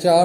4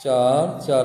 4 4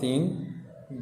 3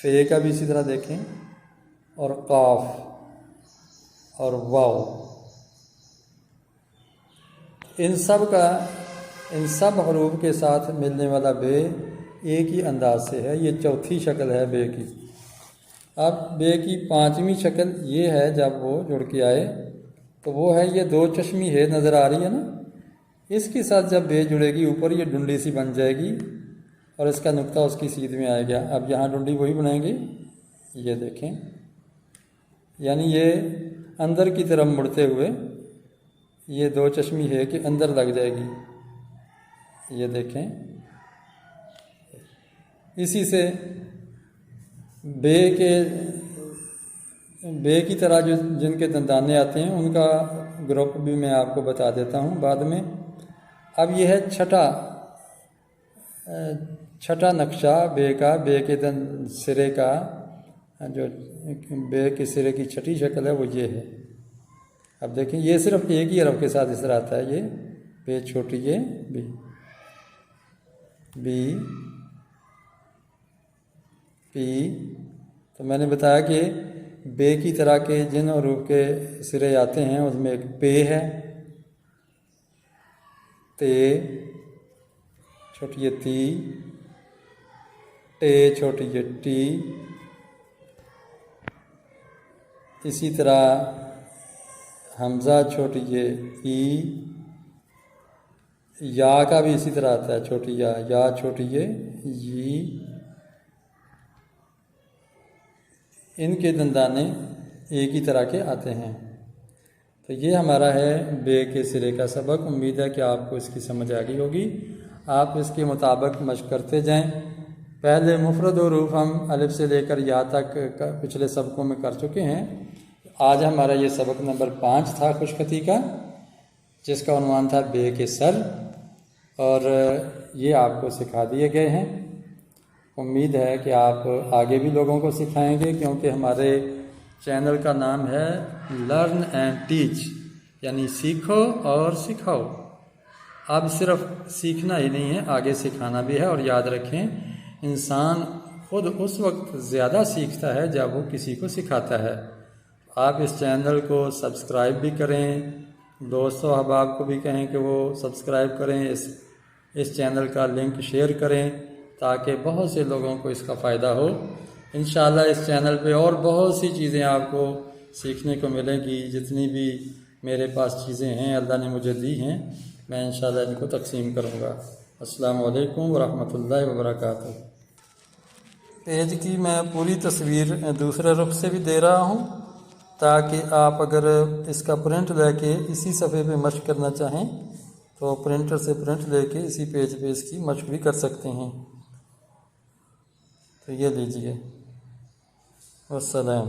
फे का भी इसी तरह देखें, और काफ और वाव, इन सब हरूफ के साथ मिलने वाला बे एक ही अंदाज से है। ये चौथी शक्ल है बे की। अब बे की पांचवी शक्ल ये है, जब वो जुड़ के आए तो वो है ये दो चश्मी है, नज़र आ रही है ना, इसके साथ जब बे जुड़ेगी ऊपर ये डुंडी सी बन जाएगी और इसका नुक्ता उसकी सीध में आएगा। अब यहाँ डुंडी वही बनाएंगे, ये देखें, यानी ये अंदर की तरफ मुड़ते हुए ये दो चश्मी है कि अंदर लग जाएगी, ये देखें। इसी से बे की तरह जो जिनके दंदाने आते हैं उनका ग्रुप भी मैं आपको बता देता हूँ बाद में। अब यह है छठा नक्शा बे का, बे के सिरे का, जो बे के सिरे की छठी शक्ल है वो ये है। अब देखें, ये सिर्फ एक ही हरफ के साथ इस तरह आता है, ये बे छोटी, ये बी पी। तो मैंने बताया कि बे की तरह के जिन हरूफ के सिरे आते हैं उसमें एक पे है, ते छोटी ये ती, टे छोटी ये टी। इसी तरह हमज़ा छोटी ये ई, या का भी इसी तरह आता है, छोटी या छोटी ये ई। इनके दंदाने एक ही तरह के आते हैं। तो ये हमारा है बे के सिरे का सबक। उम्मीद है कि आपको इसकी समझ आ गई होगी। आप इसके मुताबिक मशक करते जाएं। पहले मुफरद हरूफ हम अलिफ से लेकर या तक पिछले सबकों में कर चुके हैं। आज हमारा ये सबक नंबर 5 था खुशखती का, जिसका उन्वान था बे के सर, और ये आपको सिखा दिए गए हैं। उम्मीद है कि आप आगे भी लोगों को सिखाएंगे, क्योंकि हमारे चैनल का नाम है लर्न एंड टीच, यानी सीखो और सिखाओ। अब सिर्फ सीखना ही नहीं है, आगे सिखाना भी है। और याद रखें, इंसान खुद उस वक्त ज़्यादा सीखता है जब वो किसी को सिखाता है। आप इस चैनल को सब्सक्राइब भी करें, दोस्तों अहबाब को भी कहें कि वो सब्सक्राइब करें, इस चैनल का लिंक शेयर करें ताकि बहुत से लोगों को इसका फ़ायदा हो। इंशाअल्लाह इस चैनल पे और बहुत सी चीज़ें आपको सीखने को मिलेगी। जितनी भी मेरे पास चीज़ें हैं अल्लाह ने मुझे दी हैं, मैं इंशाअल्लाह इनको तकसीम करूँगा। अस्सलामु अलैकुम वरहमतुल्लाहि वबरकातुहू। पेज की मैं पूरी तस्वीर दूसरे रुख से भी दे रहा हूँ, ताकि आप अगर इसका प्रिंट लेके इसी सफ़े पे मशक करना चाहें तो प्रिंटर से प्रिंट लेके इसी पेज पे इसकी मशक भी कर सकते हैं। तो ये लीजिए, वस्सलाम।